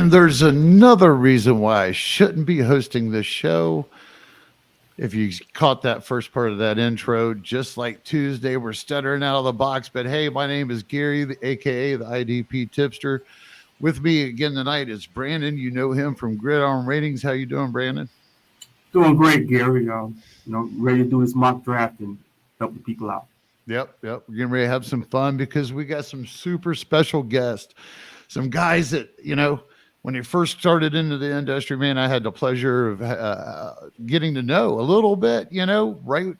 And there's another reason why I shouldn't be hosting this show. If you caught that first part of that intro, just like Tuesday, we're stuttering out of the box. But hey, my name is Gary, aka the IDP Tipster. With me again tonight is Brandon. You know him from Gridiron Ratings. How you doing, Brandon? Doing great, Gary. Ready to do this mock draft and help the people out. Yep. We're getting ready to have some fun because we got some super special guests. Some guys that, when they first started into the industry, man, I had the pleasure of getting to know a little bit, right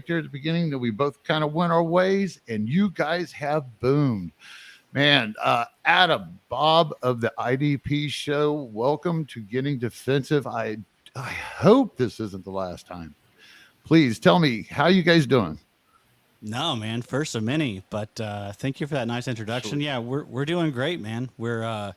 there at the beginning that we both kind of went our ways, and you guys have boomed. Man, Adam, Bob of the IDP show, welcome to Getting Defensive. I hope this isn't the last time. Please tell me, how you guys doing? No, man, first of many, but thank you for that nice introduction. Sure. Yeah, we're doing great, man. We're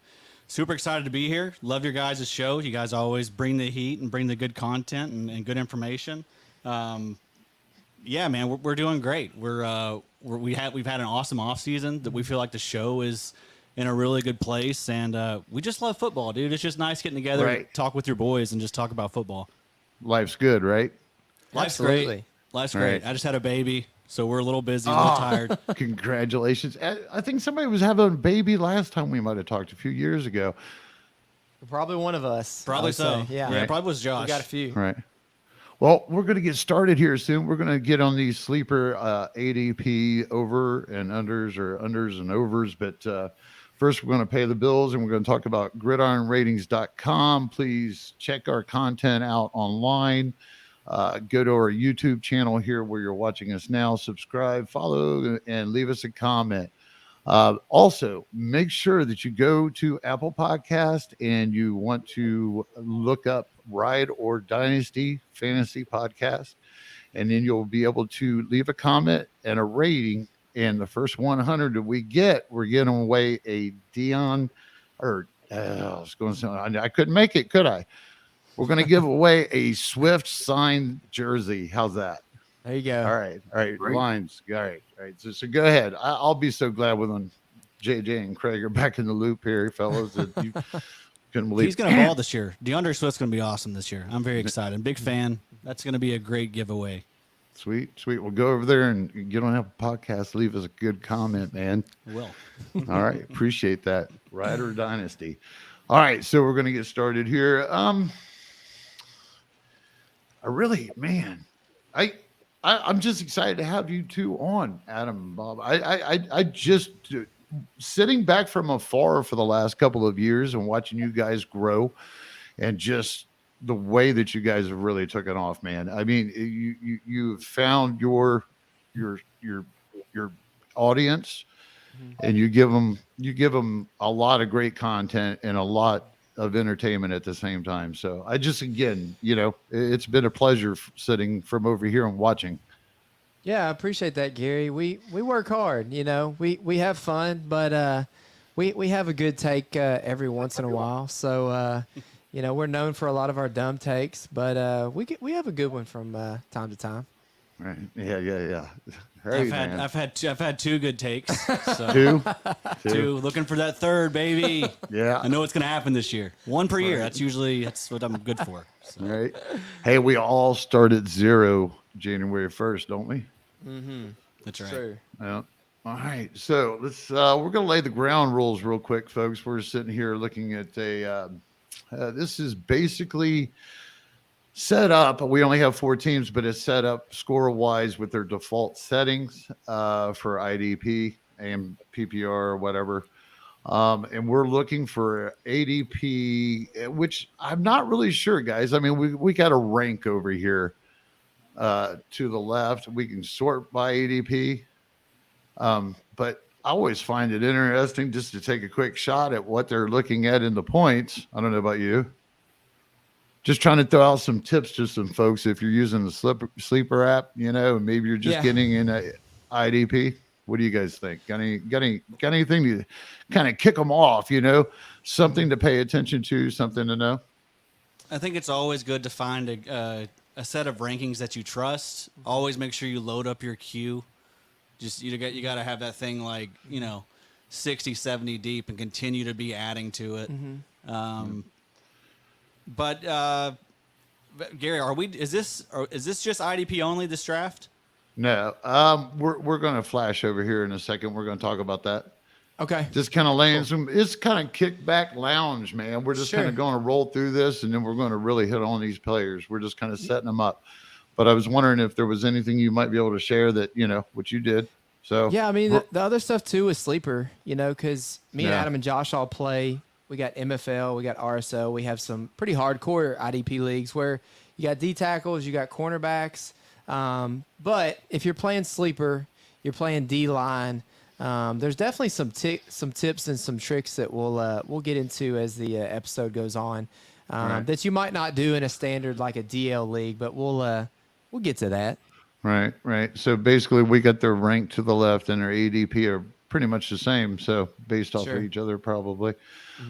super excited to be here. Love your guys' show. You guys always bring the heat and bring the good content and good information. Yeah, man, we're doing great. We've had an awesome off season that we feel like the show is in a really good place, and we just love football, dude. It's just nice getting together, and talk with your boys, and just talk about football. Life's good, right? Life's great. Life's great. Right. I just had a baby, so we're a little busy, a little tired. Congratulations! I think somebody was having a baby last time we might have talked a few years ago. Probably one of us. Probably so. Yeah. Right. Probably was Josh. We got a few. Right. Well, we're going to get started here soon. We're going to get on these sleeper ADP over and unders or unders and overs. But first, we're going to pay the bills, and we're going to talk about gridironratings.com. Please check our content out online. Go to our YouTube channel here where you're watching us now. Subscribe, follow, and leave us a comment. Also, make sure that you go to Apple Podcast and you want to look up Ride or Dynasty Fantasy Podcast, and then you'll be able to leave a comment and a rating. And the first 100 that we get, we're giving away a Dion, or I was going to say, I couldn't make it, could I? We're going to give away a Swift signed jersey. How's that? There you go. All right. Great. Lines. All right. So go ahead. I'll be so glad when JJ and Craig are back in the loop here, fellas. That you couldn't believe. He's going to ball this year. DeAndre Swift's going to be awesome this year. I'm very excited. Big fan. That's going to be a great giveaway. Sweet. We'll go over there and get on Apple Podcast. Leave us a good comment, man. Will. All right. Appreciate that. Ride or Dynasty. All right. So we're going to get started here. I'm just excited to have you two on, Adam and Bob. I just sitting back from afar for the last couple of years and watching you guys grow, and just the way that you guys have really taken off, man. I mean, you've found your audience, and you give them a lot of great content and a lot of entertainment at the same time. So I just, again, it's been a pleasure sitting from over here and watching. Yeah, I appreciate that, Gary. We work hard, we have fun, but we have a good take every once in a while. So we're known for a lot of our dumb takes, but we have a good one from time to time. Right. Yeah. Hey, I've had two good takes. So. Two. Looking for that third, baby. Yeah. I know what's gonna happen this year. One per year. That's what I'm good for. So. Right. Hey, we all start at 0 January 1st, don't we? Mm-hmm. That's right. True. Yeah. All right. So let's we're gonna lay the ground rules real quick, folks. We're sitting here looking at this is basically set up. We only have 4 teams, but it's set up score-wise with their default settings for IDP and PPR or whatever. And we're looking for ADP, which I'm not really sure, guys. I mean, we got a rank over here to the left. We can sort by ADP. But I always find it interesting just to take a quick shot at what they're looking at in the points. I don't know about you. Just trying to throw out some tips to some folks if you're using the Sleeper app, and maybe you're just getting in a IDP. What do you guys think? Got anything to kind of kick them off? Something to pay attention to, something to know. I think it's always good to find a set of rankings that you trust. Always make sure you load up your queue. Just you got to have that thing like 60, 70 deep and continue to be adding to it. But Gary, is this just IDP only, this draft? No, we're going to flash over here in a second. We're going to talk about that. Okay. Just kind of laying some. It's kind of kickback lounge, man. We're just kind of going to roll through this, and then we're going to really hit on these players. We're just kind of setting them up. But I was wondering if there was anything you might be able to share that what you did. So yeah, I mean the other stuff too is Sleeper. Because me and Adam and Josh all play. We got MFL, we got RSO. We have some pretty hardcore IDP leagues where you got D tackles, you got cornerbacks. But if you're playing Sleeper, you're playing D line. There's definitely some tips and some tricks that we'll get into as the episode goes on that you might not do in a standard like a DL league, but we'll get to that. Right. So basically, we got their rank to the left, and their ADP are pretty much the same. So based off of each other, probably.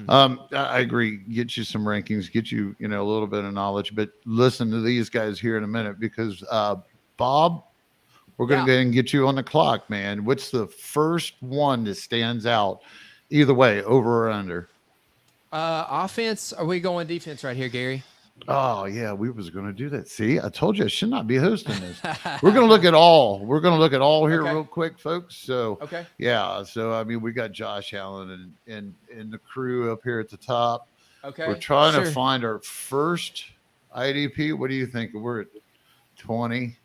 I agree. Get you some rankings, get you a little bit of knowledge, but listen to these guys here in a minute because Bob, we're going to go ahead and get you on the clock, man. What's the first one that stands out? Either way, over or under? Offense. Are we going defense right here, Gary? Oh yeah, we was going to do that. See, I told you I should not be hosting this. We're going to look at all. We're going to look at all here real quick, folks. So yeah. So I mean, we got Josh Allen and the crew up here at the top. Okay. We're trying to find our first IDP. What do you think? We're at 20.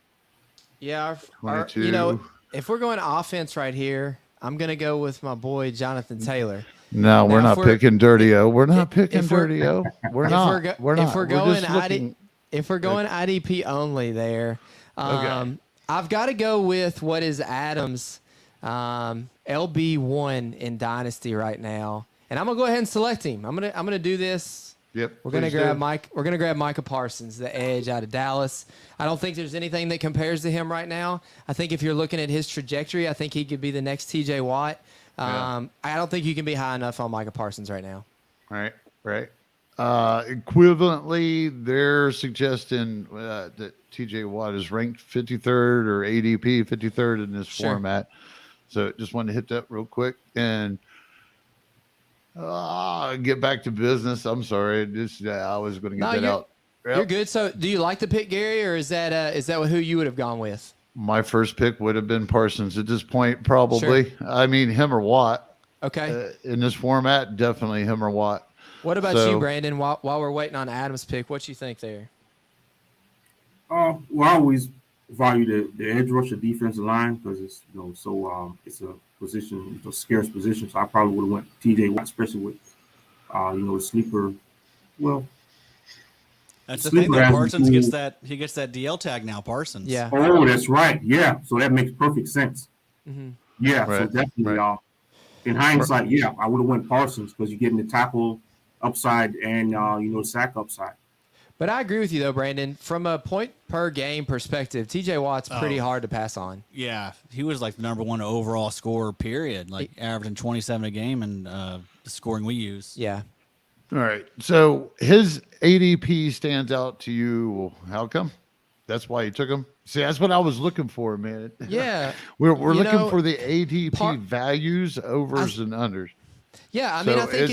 Yeah. 22. If we're going offense right here, I'm going to go with my boy Johnathan Taylor. No, we're not picking Dirty-O. We're not picking Dirty-O. We're not. If we're going IDP only there, I've got to go with what is Adam's LB1 in Dynasty right now, and I'm gonna go ahead and select him. I'm gonna do this. Yep. We're gonna grab Mike. We're gonna grab Micah Parsons, the edge out of Dallas. I don't think there's anything that compares to him right now. I think if you're looking at his trajectory, I think he could be the next TJ Watt. I don't think you can be high enough on Micah Parsons right now. Right. Equivalently, they're suggesting that TJ Watt is ranked 53rd or ADP 53rd in this format. So just wanted to hit that real quick and get back to business. I'm sorry. I was going to get that out. Yep. You're good. So do you like the pick, Gary, or is that who you would have gone with? My first pick would have been Parsons at this point, probably. I mean, him or Watt. Okay. In this format, definitely him or Watt. What about you, Brandon? While we're waiting on Adam's pick, what you think there? Well, I always value the edge rusher defensive line because it's it's a position, it's a scarce position. So I probably would have went TJ Watt, especially with the sleeper. Well. That's the thing that Parsons gets that DL tag now. Parsons. Yeah. Oh, that's right. Yeah. So that makes perfect sense. Mm-hmm. Yeah. Right. So definitely, in hindsight, I would have went Parsons because you're getting the tackle upside and sack upside. But I agree with you though, Brandon. From a point per game perspective, TJ Watt's pretty hard to pass on. Yeah, he was like the number one overall scorer. Period. Like averaging 27 a game and the scoring we use. Yeah. All right. So his ADP stands out to you. How come? That's why you took him? See, that's what I was looking for, man. Yeah. we're looking for the ADP values, overs, and unders. Yeah, I mean, I think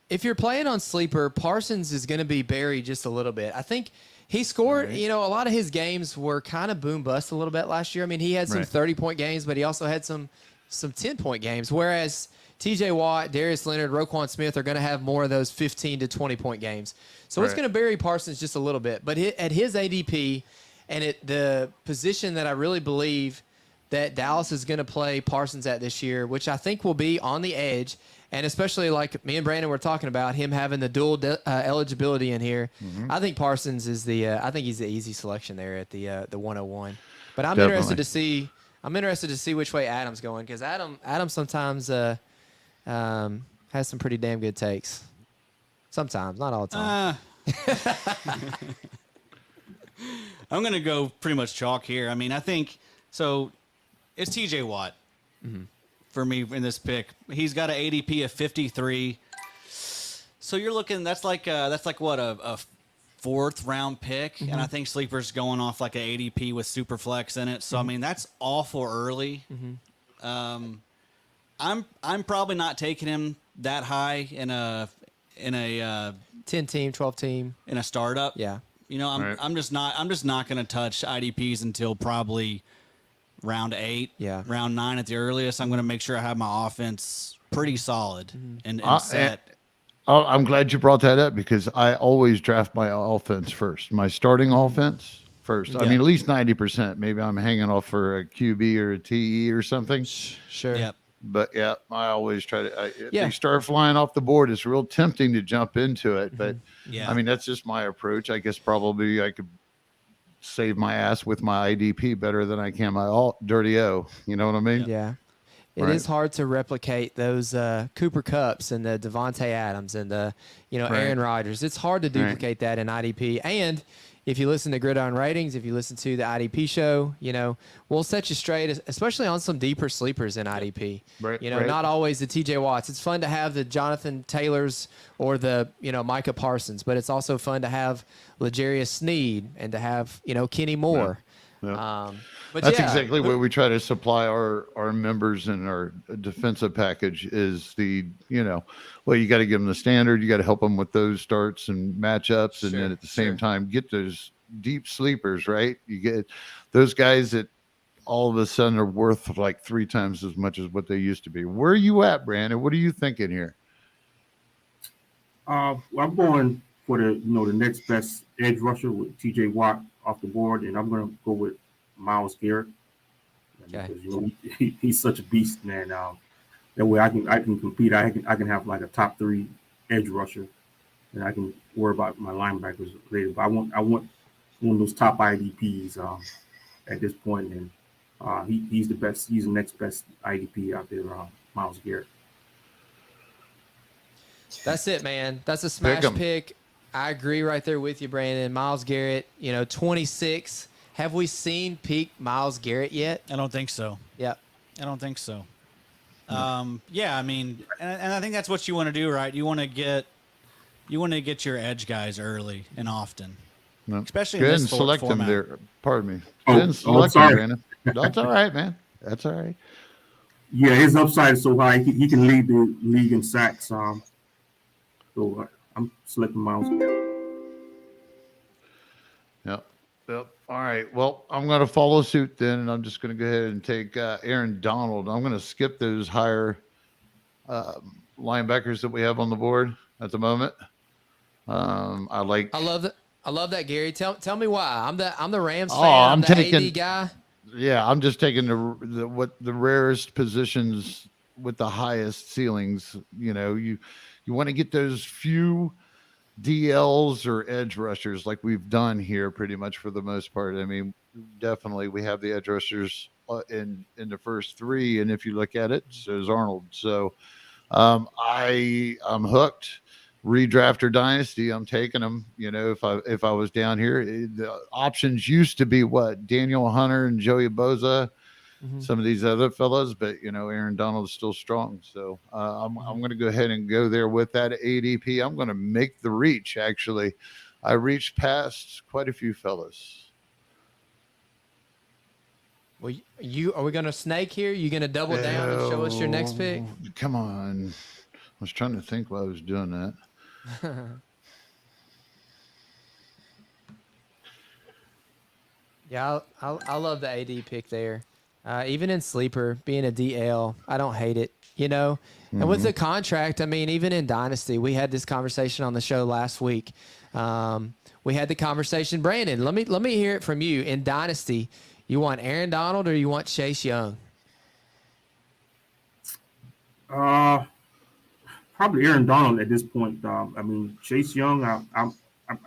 if you're playing on Sleeper, Parsons is going to be buried just a little bit. I think he scored, a lot of his games were kind of boom bust a little bit last year. I mean, he had some 30-point games, but he also had some 10-point games, whereas TJ Watt, Darius Leonard, Roquan Smith are going to have more of those 15 to 20-point games. So it's going to bury Parsons just a little bit. But at his ADP and at the position that I really believe that Dallas is going to play Parsons at this year, which I think will be on the edge, and especially like me and Brandon were talking about, him having the dual eligibility in here, I think Parsons is I think he's the easy selection there at the 101. But I'm interested to see which way Adam's going because Adam sometimes has some pretty damn good takes. Sometimes, not all the time. I'm going to go pretty much chalk here. I mean, I think so. It's TJ Watt for me in this pick. He's got an ADP of 53. So you're looking. That's like what a fourth round pick, and I think Sleeper's going off like an ADP with Superflex in it. So I mean, that's awful early. I'm probably not taking him that high in a 10 team, 12 team. in a startup. Yeah. You know, I'm just not going to touch IDPs until probably round 8, Yeah. round 9 at the earliest. I'm going to make sure I have my offense pretty solid and set. I'm glad you brought that up because I always draft my offense first, my starting offense first. I Yeah. mean, at least 90%. Maybe I'm hanging off for a QB or a TE or something. Sure. Yep. But yeah, I always try to. If Yeah. they start flying off the board, it's real tempting to jump into it. But Yeah. I mean, that's just my approach. I guess probably I could save my ass with my IDP better than I can my dirty O. You know what I mean? Yeah. It is Right. hard to replicate those Cooper Kupps and the Devontae Adams and the Aaron Rodgers. It's hard to duplicate that in IDP. And if you listen to Gridiron Ratings, if you listen to the IDP show, we'll set you straight, especially on some deeper sleepers in IDP. Right, Not always the TJ Watts. It's fun to have the Johnathan Taylors or the Micah Parsons, but it's also fun to have L'Jarius Sneed and to have Kenny Moore. Yeah. But That's yeah, exactly what we try to supply our members in our defensive package is you got to give them the standard. You got to help them with those starts and matchups. And then at the same time, get those deep sleepers, right? You get those guys that all of a sudden are worth like 3 times as much as what they used to be. Where are you at, Brandon? What are you thinking here? I'm going for the next best edge rusher with TJ Watt off the board, and I'm going to go with Myles Garrett. Okay. Because, he's such a beast, man. That way I can compete. I can have like a top 3 edge rusher, and I can worry about my linebackers later. But I want one of those top IDPs at this point, and he's the best. He's the next best IDP out there, Myles Garrett. That's it, man. That's a smash pick. I agree right there with you, Brandon. Myles Garrett, 26. Have we seen peak Myles Garrett yet? I don't think so. Yep. I don't think so. Yeah, I mean, and I think that's what you want to do, right? You want to get your edge guys early and often, No. especially Go in ahead this and select them format. there. Pardon me. Oh, Go ahead and select them, sorry. Brandon. That's all right, man. That's all right. Yeah, his upside is so high. He can lead the league in sacks. So I'm selecting Myles Garrett. Yep. All right. Well, I'm going to follow suit then, and I'm just going to go ahead and take Aaron Donald. I'm going to skip those higher linebackers that we have on the board at the moment. I love that, Gary. Tell me why. I'm the Rams fan. I'm the taking- AD guy. Yeah, I'm just taking the rarest positions with the highest ceilings. You want to get those few DLs or edge rushers like we've done here pretty much for the most part. I mean, definitely we have the edge rushers in the first 3, and if you look at it, so is Arnold. So I'm hooked. Redraft or dynasty, I'm taking them. If I was down here, the options used to be what Daniel Hunter and Joey Bosa, some of these other fellas, but Aaron Donald is still strong. So I'm going to go ahead and go there with that ADP. I'm going to make the reach. Actually, I reached past quite a few fellas. Well, are we going to snake here? You going to double down and show us your next pick? Come on. I was trying to think while I was doing that. Yeah, I love the AD pick there. Even in sleeper, being a DL, I don't hate it. And with the contract, I mean, even in Dynasty, we had this conversation on the show last week. We had the conversation, Brandon. Let me hear it from you. In Dynasty, you want Aaron Donald or you want Chase Young? Probably Aaron Donald at this point. I mean, Chase Young,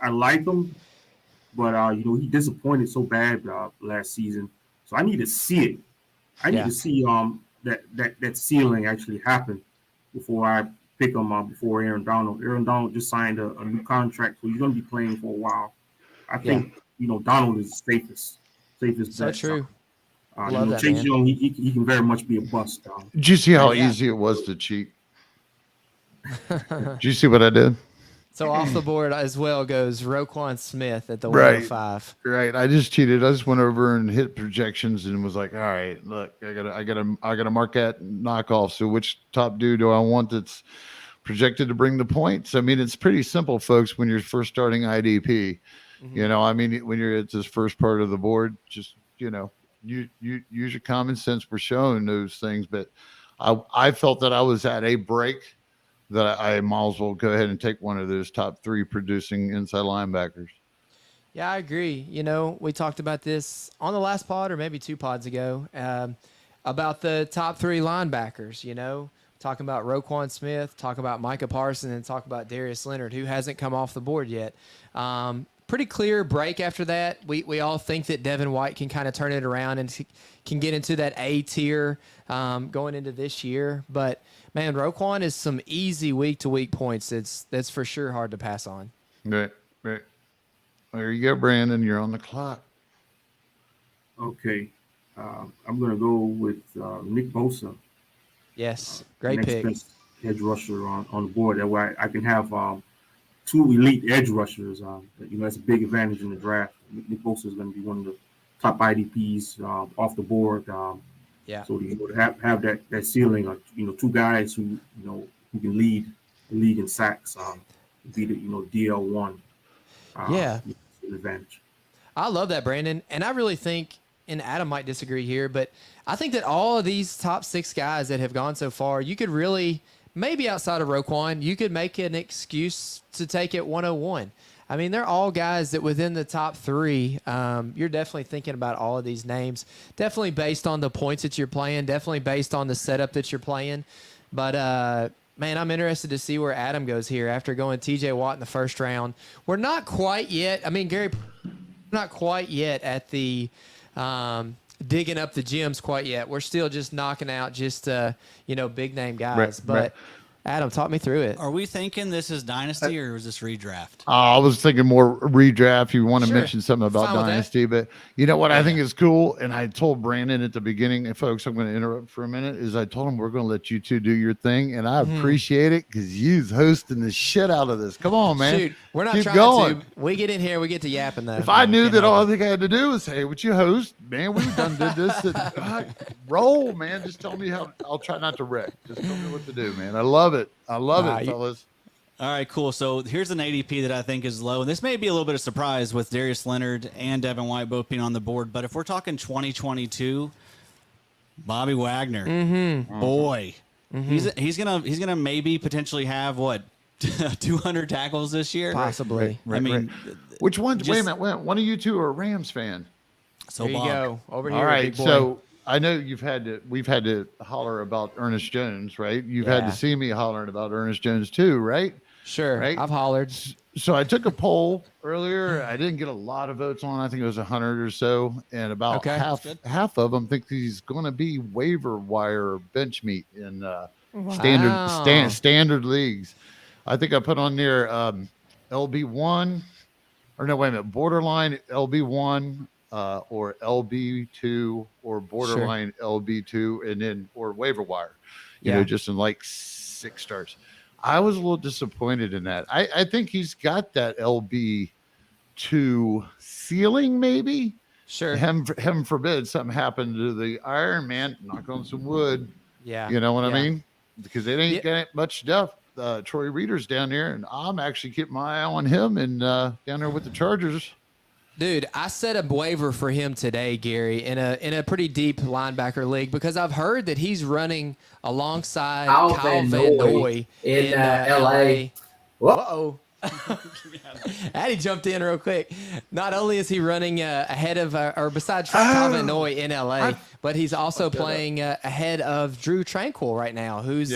I like him, but he disappointed so bad last season. So I need to see it. I need to see that ceiling actually happen before I pick him before Aaron Donald. Aaron Donald just signed a new contract, so he's going to be playing for a while. I think Donald is the safest So bet. true. Love that, Chase man. Young, he can very much be a bust. Did you see how Yeah. easy it was to cheat? Did you see what I did? So off the board as well goes Roquan Smith at the Right. 105. Right. I just cheated. I just went over and hit projections and was like, all right, look, I gotta mark that knockoff. So which top dude do I want that's projected to bring the points? I mean, it's pretty simple, folks, when you're first starting IDP. You know, I mean, when you're at this first part of the board, just, you know, you use your common sense for showing those things. But I felt that I was at a break that I might as well go ahead and take one of those top 3 producing inside linebackers. Yeah, I agree. You know, we talked about this on the last pod or maybe 2 pods ago about the top 3 linebackers, you know, talking about Roquan Smith, talk about Micah Parsons, and talk about Darius Leonard, who hasn't come off the board yet. Pretty clear break after that. We all think that Devin White can kind of turn it around and can get into that A tier going into this year. But, man, Roquan is some easy week-to-week points. That's for sure hard to pass on. Right. There you go, Brandon. You're on the clock. Okay. I'm going to go with Nick Bosa. Yes, great next pick. best edge rusher on the board. That way I can have 2 elite edge rushers. You know, that's a big advantage in the draft. Nick Bosa is going to be one of the top IDPs off the board. Yeah. So to have that ceiling of, you know, 2 guys who can lead the league in sacks, be the, you know, DL1. Yeah. An advantage. I love that, Brandon. And I really think, and Adam might disagree here, but I think that all of these top 6 guys that have gone so far, you could really, maybe outside of Roquan, you could make an excuse to take it 101. I mean, they're all guys that within the top 3, you're definitely thinking about all of these names, definitely based on the points that you're playing, definitely based on the setup that you're playing. But, man, I'm interested to see where Adam goes here after going TJ Watt in the first round. We're not quite yet. I mean, Gary, not quite yet at the digging up the gems quite yet. We're still just knocking out just, big name guys. Right, but right. Adam, talk me through it. Are we thinking this is Dynasty or is this redraft? I was thinking more redraft. You want to Sure. mention something about Fine with that. Dynasty, but you know what I think is cool? And I told Brandon at the beginning, and folks, I'm going to interrupt for a minute, is I told him we're going to let you 2 do your thing, and I appreciate it because you's hosting the shit out of this. Come on, man. Shoot, we're not Keep trying going. to. We get in here, we get to yapping, though. If I knew You that know. all I think I had to do was, hey, would you host? Man, we done did this. Roll, man. Just tell me how. I'll try not to wreck. Just tell me what to do, man. I love it. I love it, fellas. All right, cool. So here's an ADP that I think is low. And this may be a little bit of surprise with Darius Leonard and Devin White both being on the board. But if we're talking 2022, Bobby Wagner, boy, he's gonna maybe potentially have what 200 tackles this year. Possibly. I mean, Which one? just- Wait a minute. One of you 2 are a Rams fan. so There you Bob, go. Over here, All right. big boy. So I know we've had to holler about Ernest Jones, right? You've had Yeah. to see me hollering about Ernest Jones too, right? Sure, Right? I've hollered. So I took a poll earlier. I didn't get a lot of votes on. I think it was 100 or so, and about Okay. half of them think he's going to be waiver wire bench meat in Wow. standard leagues. I think I put on there LB1, or no, wait a minute, borderline LB1 or LB2 or borderline LB2, and then or waiver wire. You know, just in like 6 stars. I was a little disappointed in that. I think he's got that LB2 ceiling, maybe. Sure. Heaven forbid something happened to the Iron Man. Knock on some wood. Yeah. You know what I Yeah. mean? Because it ain't got much stuff. Troy Reader's down there, and I'm actually keeping my eye on him and down there with the Chargers. Dude, I set a waiver for him today, Gary, in a pretty deep linebacker league because I've heard that he's running alongside Kyle Kyle Van Van Noy Noy in LA. Uh-oh. Addy jumped in real quick. Not only is he running ahead of, or besides Kyle Van Noy in LA, but he's also playing ahead of Drew Tranquil right now, who's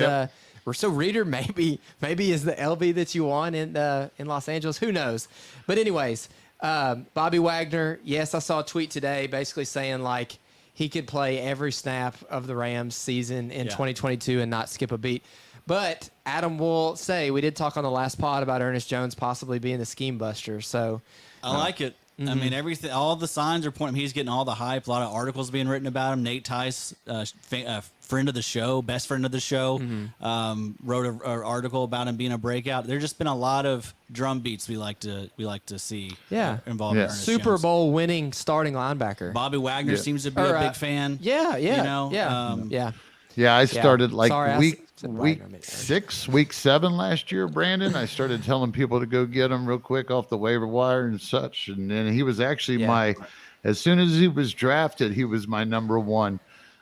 so Reader maybe is the LB that you want in Los Angeles. Who knows? But anyways, Bobby Wagner, yes, I saw a tweet today basically saying like he could play every snap of the Rams season in 2022 and not skip a beat. But Adam will say, we did talk on the last pod about Ernest Jones possibly being the scheme buster. So I like it. I mean, everything, all the signs are pointing. He's getting all the hype. A lot of articles being written about him. Nate Tice, friend of the show, best friend of the show, wrote an article about him being a breakout. There's just been a lot of drum beats we like to see. Involving Ernest Super Jones. Bowl winning starting linebacker. Bobby Wagner seems to be a big fan. Yeah, You know, Yeah, I started like Sorry, I week said Wagner, I meant 6, week 7 last year, Brandon. I started telling people to go get him real quick off the waiver wire and such. And then he was actually as soon as he was drafted, he was my number 1.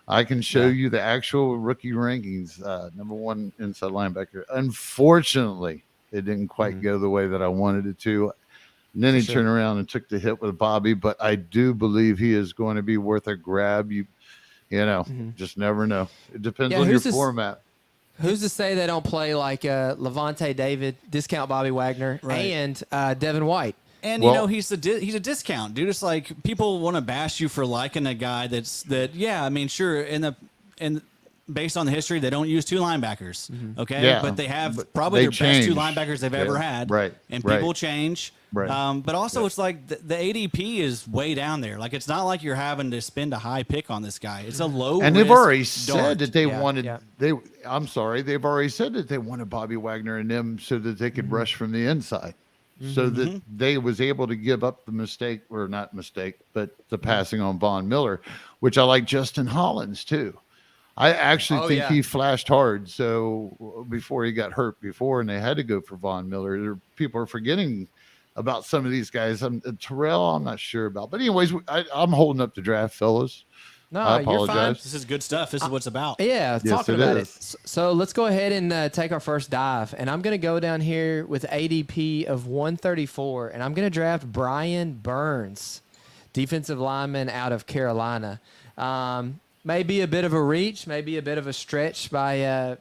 I can show you the actual rookie rankings, number 1 inside linebacker. Unfortunately, it didn't quite go the way that I wanted it to. And then he turned around and took the hit with Bobby, but I do believe he is going to be worth a grab. You know, just never know. It depends on your format. Who's to say they don't play like Levante David, discount Bobby Wagner, and Devin White? And you know, he's a discount, dude. It's like people want to bash you for liking a guy I mean, sure, and based on the history, they don't use 2 linebackers. Okay. Yeah, but they have probably their best 2 linebackers they've ever had. Right. And people change. Right. But also it's like the ADP is way down there. Like, it's not like you're having to spend a high pick on this guy. It's a low And they've already said dart. that they wanted they've already said that they wanted Bobby Wagner and them so that they could rush from the inside. So that they was able to give up the but the passing on Von Miller, which I like Justin Hollins too. I actually think he flashed hard. So before he got hurt and they had to go for Von Miller, people are forgetting about some of these guys. Terrell, I'm not sure about. But anyways, I'm holding up the draft, fellas. No, I apologize. you're fine. This is good stuff. This is what it's about. Yeah, Yes, talking it about is. it. So let's go ahead and take our first dive. And I'm going to go down here with ADP of 134. And I'm going to draft Brian Burns, defensive lineman out of Carolina. Maybe a bit of a reach, maybe a bit of a stretch by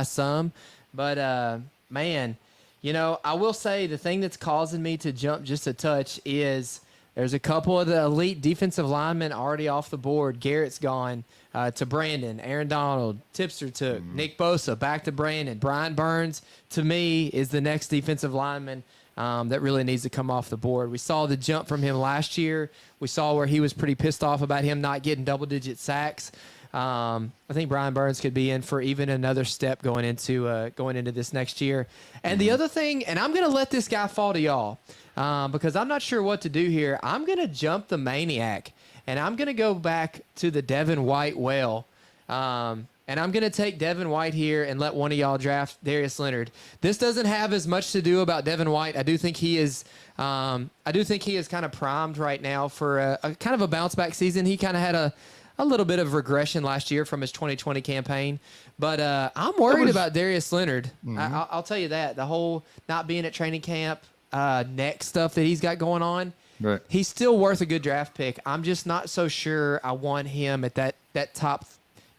some. But, man, I will say the thing that's causing me to jump just a touch is there's a couple of the elite defensive linemen already off the board. Garrett's gone to Brandon. Aaron Donald, Tipster took. Nick Bosa back to Brandon. Brian Burns, to me, is the next defensive lineman that really needs to come off the board. We saw the jump from him last year. We saw where he was pretty pissed off about him not getting double-digit sacks. I think Brian Burns could be in for even another step going into this next year. And the other thing, and I'm going to let this guy fall to y'all because I'm not sure what to do here. I'm going to jump the maniac, and I'm going to go back to the Devin White well. And I'm going to take Devin White here and let one of y'all draft Darius Leonard. This doesn't have as much to do about Devin White. I do think he is kind of primed right now for a kind of a bounce back season. He kind of had a little bit of regression last year from his 2020 campaign. But I'm worried about Darius Leonard. I'll tell you that. The whole not being at training camp, neck stuff that he's got going on, he's still worth a good draft pick. I'm just not so sure I want him at that top,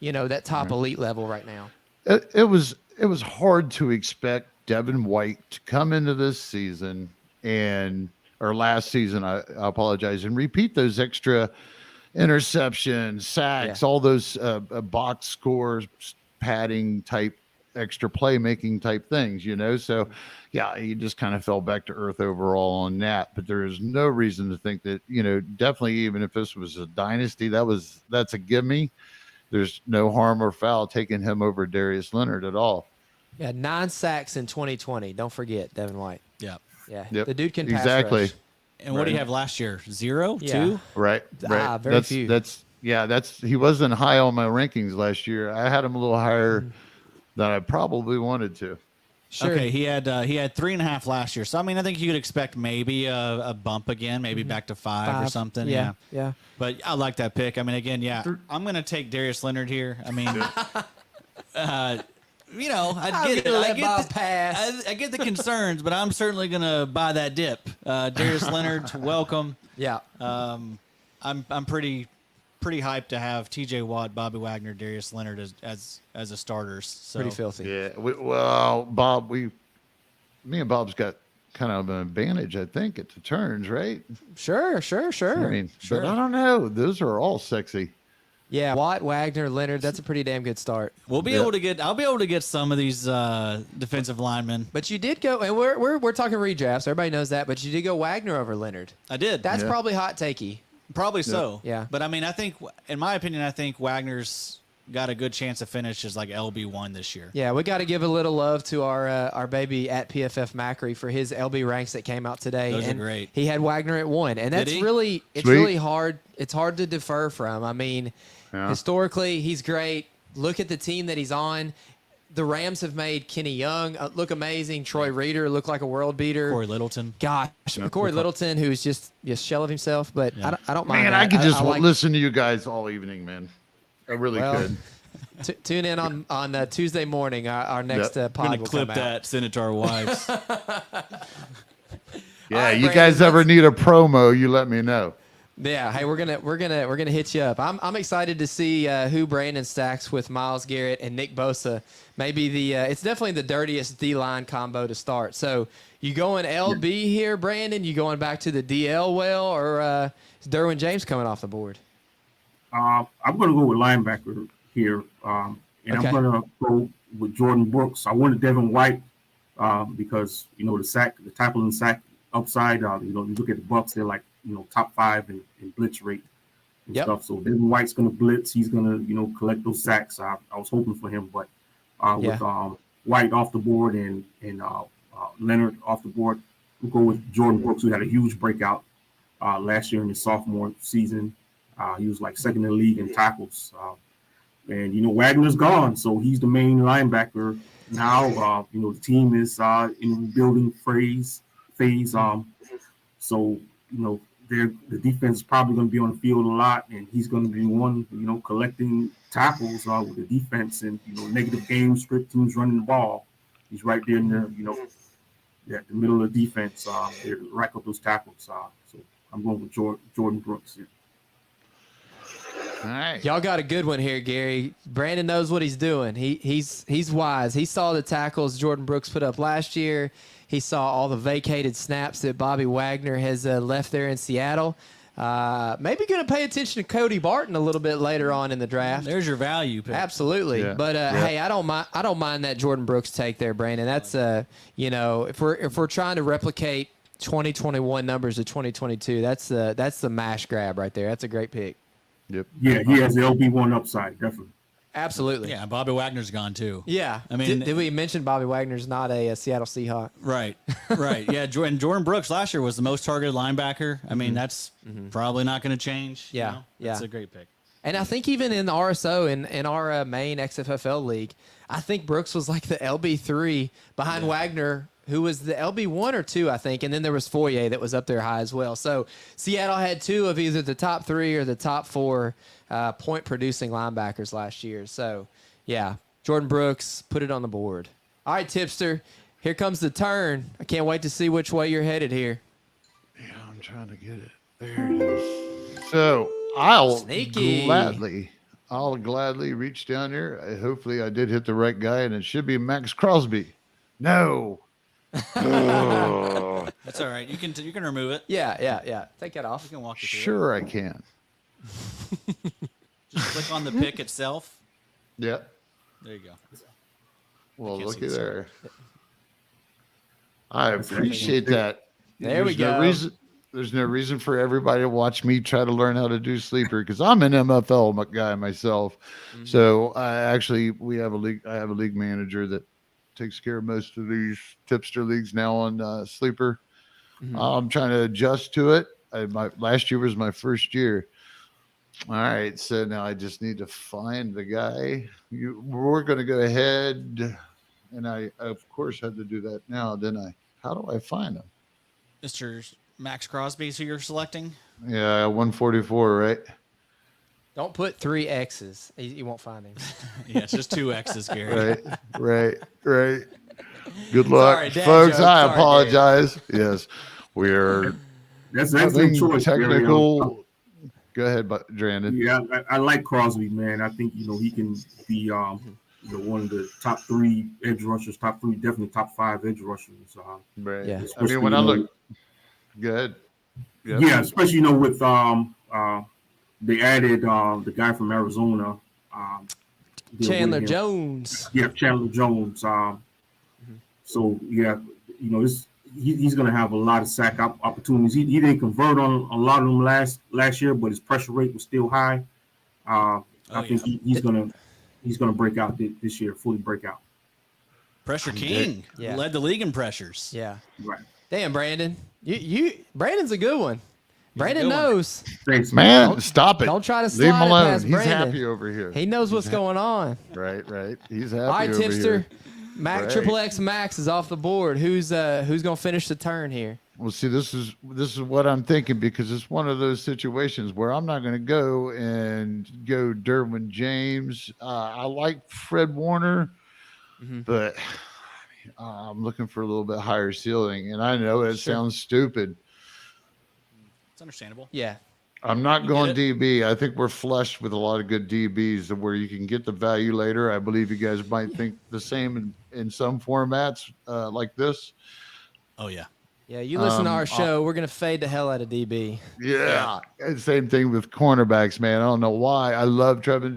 that top elite level right now. It was hard to expect Devin White to come into this season or last season, I apologize, and repeat those extra interceptions, sacks, all those box scores, padding type, extra playmaking type things, So, he just kind of fell back to earth overall on that. But there is no reason to think that, definitely even if this was a dynasty, that's a gimme. There's no harm or foul taking him over Darius Leonard at all. Yeah, 9 sacks in 2020. Don't forget Devin White. Yeah. Yeah, the dude can pass exactly. rush. And what do you have last year? 0, Yeah. 2? Right. Very few. He wasn't high on my rankings last year. I had him a little higher than I probably wanted to. Sure. Okay, he had 3.5 last year. So I mean, I think you could expect maybe a bump again, maybe back to 5 or something. Yeah. But I like that pick. I mean, again, I'm going to take Darius Leonard here. I mean, I get the concerns, but I'm certainly going to buy that dip. Darius Leonard, welcome. Yeah. I'm pretty hyped to have T.J. Watt, Bobby Wagner, Darius Leonard as a starters. So. Pretty filthy. Yeah. Bob, me and Bob's got kind of an advantage, I think, at the turns, right? Sure. I mean, but I don't know. Those are all sexy. Yeah, Watt, Wagner, Leonard. That's a pretty damn good start. We'll be able to get. I'll be able to get some of these defensive linemen. But you did go, and we're talking redrafts. Everybody knows that. But you did go Wagner over Leonard. I did. That's probably hot takey. Probably so. Yeah. But I mean, I think, in my opinion, I think Wagner's got a good chance to finish as like LB1 this year. Yeah, we got to give a little love to our baby at PFF Macri for his LB ranks that came out today. Those and are great. He had Wagner at 1, and that's he? really really hard. It's hard to defer from. I mean, historically, he's great. Look at the team that he's on. The Rams have made Kenny Young look amazing. Troy Reader look like a world beater. Corey Littleton. Gosh, Corey Littleton, who's just shell of himself. But I don't mind. Man, that. I could just like, listen to you guys all evening, man. I really could. Tune in on Tuesday morning. Our next pod We're gonna will clip come that. out. Send it to our wives. Yeah, right, you Brandon, guys ever need a promo, you let me know. Yeah, hey, we're gonna hit you up. I'm excited to see who Brandon stacks with Myles Garrett and Nick Bosa. Maybe it's definitely the dirtiest D-line combo to start. So you going LB here, Brandon? You going back to the DL well, or is Derwin James coming off the board? I'm going to go with linebacker here, and Okay. I'm going to go with Jordan Brooks. I wanted Devin White because the tackling sack upside. You look at the Bucks; they're like top 5 in blitz rate and stuff. So Devin White's going to blitz. He's going to collect those sacks. I was hoping for him, but with White off the board and Leonard off the board, we'll go with Jordan Brooks, who had a huge breakout last year in his sophomore season. He was like second in the league in tackles. And Wagner's gone, so he's the main linebacker now. The team is in rebuilding phase. So the defense is probably going to be on the field a lot, and he's going to be one, collecting tackles with the defense and negative game script teams running the ball. He's right there in the middle of the defense. There to rack up those tackles. So I'm going with Jordan Brooks here. All right. Y'all got a good one here, Gary. Brandon knows what he's doing. He's wise. He saw the tackles Jordan Brooks put up last year. He saw all the vacated snaps that Bobby Wagner has left there in Seattle. Maybe going to pay attention to Cody Barton a little bit later on in the draft. There's your value pick. Absolutely. Yeah. But hey, I don't mind that Jordan Brooks take there, Brandon. That's if we're trying to replicate 2021 numbers to 2022, that's the mash grab right there. That's a great pick. Yep. Yeah, he has the LB1 upside, definitely. Absolutely. Yeah, Bobby Wagner's gone too. Yeah. I mean, did we mention Bobby Wagner's not a Seattle Seahawk? Right. Yeah, Jordan Brooks last year was the most targeted linebacker. I mean, that's probably not going to change. Yeah, That's a great pick. And I think even in the RSO, in our main XFFL league, I think Brooks was like the LB3 behind Wagner, who was the LB1 or 2, I think. And then there was Foye that was up there high as well. So Seattle had 2 of either the top 3 or the top 4 point-producing linebackers last year. So, yeah, Jordan Brooks, put it on the board. All right, Tipster, here comes the turn. I can't wait to see which way you're headed here. Yeah, I'm trying to get it. There it is. So I'll Sneaky. gladly reach down here. Hopefully I did hit the right guy, and it should be Max Crosby. No. Oh. That's all right. You can remove it. Yeah. Take that off. You can walk you through Sure I can. it. Just click on the pick itself. Yep. There you go. Well, can't looky see the there. I appreciate that. There we No go. reason, there's no reason for everybody to watch me try to learn how to do Sleeper because I'm an MFL guy myself. So we have a league. I have a league manager that takes care of most of these tipster leagues now on Sleeper. I'm trying to adjust to it. Last year was my first year. All right, so now I just need to find the guy. We're going to go ahead, and I of course had to do that now, didn't I? How do I find him? Mr. Max Crosby is who you're selecting. Yeah, 144, right? Don't put 3 X's. You won't find him. Yeah, it's just 2 X's, Gary. Right. Good luck, Sorry, dad folks. joke. I Sorry, apologize. Yes, we're That's an excellent having choice. Gary. technical. Go ahead, Brandon. Yeah, I like Crosby, man. I think he can be one of the top 3 edge rushers, definitely top 5 edge rushers. Right. Yeah. I mean, when I look, good. Yeah, especially with they added the guy from Arizona, Chandler Jones. Yeah, Chandler Jones. So yeah, he's going to have a lot of sack opportunities. He didn't convert on a lot of them last year, but his pressure rate was still high. I think he's going to break out this year, fully break out. Pressure king. Yeah. Led the league in pressures. Yeah. Right. Damn, Brandon. Brandon's a good one. Brandon knows. Thanks, Man, stop it. Don't try to Leave him slide it alone. past He's Brandon. happy over here. He knows what's going on. Right. He's happy All right, over tipster. here. Right. Triple X Max is off the board. Who's gonna finish the turn here? Well, see, this is what I'm thinking, because it's one of those situations where I'm not going to go Derwin James. I like Fred Warner, but I'm looking for a little bit higher ceiling. And I know it sounds stupid. It's understandable. Yeah. I'm not going DB. I think we're flushed with a lot of good DBs where you can get the value later. I believe you guys might think the same in some formats like this. Oh, yeah. Yeah, you listen to our show. We're going to fade the hell out of DB. Yeah. And same thing with cornerbacks, man. I don't know why. I love Trevor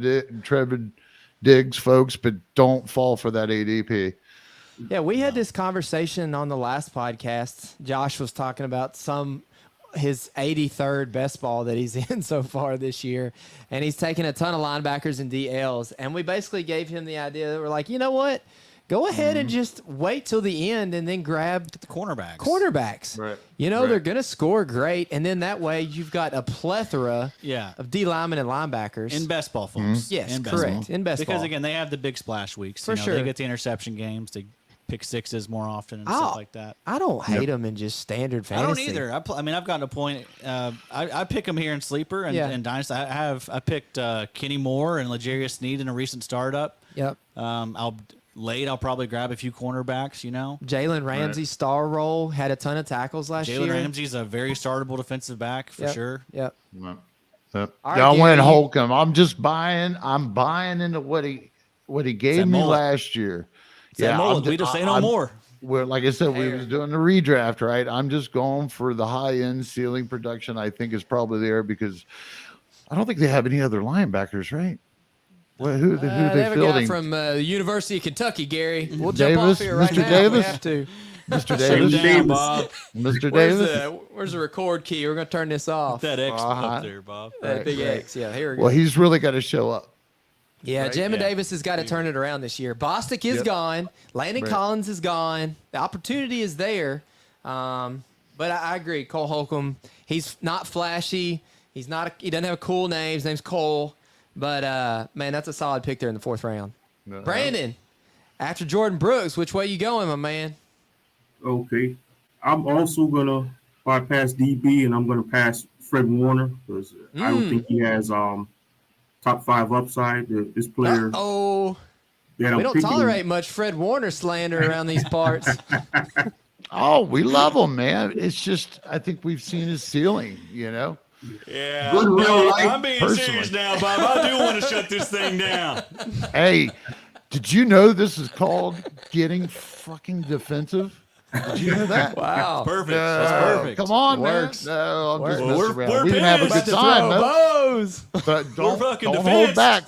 Diggs, folks, but don't fall for that ADP. Yeah, we had this conversation on the last podcast. Josh was talking about his 83rd best ball that he's in so far this year, and he's taken a ton of linebackers and DLs, and we basically gave him the idea that we're like, you know what? Go ahead and just wait till the end and then grab the cornerbacks. Right. They're going to score great, and then that way you've got a plethora of D linemen and linebackers. In best ball, folks. Yes, in best correct. ball. In best ball. Because, again, they have the big splash weeks. For sure. They get the interception games. They pick sixes more often and stuff like that. I don't hate them in just standard fantasy. I don't either. I've gotten to a point. I pick them here in Sleeper and Dynasty. I picked Kenny Moore and L'Jarius Sneed in a recent startup. Yep. I'll probably grab a few cornerbacks. Jalen Ramsey star role had a ton of tackles last year. Jalen Ramsey's a very startable defensive back for sure. Yep. Y'all went Holcomb. I'm just buying. I'm buying into what he gave me last year. We just say no more. Where, like I said, we was doing the redraft, right? I'm just going for the high-end ceiling production. I think is probably there because I don't think they have any other linebackers, right? Well, who they they have fielding? a guy from the University of Kentucky, Gary. We'll Davis? jump off here right Mr. now. Davis? We have to. Mr. Davis. Bob. Mr. Davis. Where's the record key? We're going to turn this off. That X up there, Bob. That big X. Yeah, here we go. Well, he's really got to show up. Yeah, Jamin Davis has got to turn it around this year. Bostic is gone. Landon Collins is gone. The opportunity is there. But I agree. Cole Holcomb, he's not flashy. He doesn't have a cool name. His name's Cole. But, man, that's a solid pick there in the fourth round. No. Brandon, after Jordan Brooks, which way you going, my man? Okay. I'm also going to bypass DB, and I'm going to pass Fred Warner because I don't think he has top 5 upside. This player. We don't tolerate much Fred Warner slander around these parts. Oh, we love him, man. It's just I think we've seen his ceiling, Yeah. I'm being serious now, Bob. I do want to shut this thing down. Hey, did you know this is called getting fucking defensive? Did you know that? Wow. Perfect. No, That's perfect. Come on, Works. man. No, I'm just Well, messing we're around. We didn't have a pissed. good time, though. Bows. But don't fucking hold defense. back.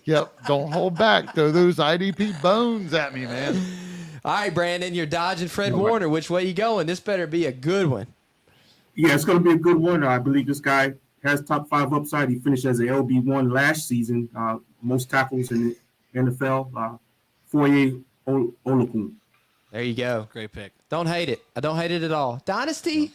Yep, don't hold back. Throw those IDP bones at me, man. All right, Brandon, you're dodging Fred Warner. Which way you going? This better be a good one. Yeah, it's going to be a good one. I believe this guy has top 5 upside. He finished as a LB1 last season. Most tackles in the NFL. Foye Olokun. There you go. Great pick. Don't hate it. I don't hate it at all. Dynasty,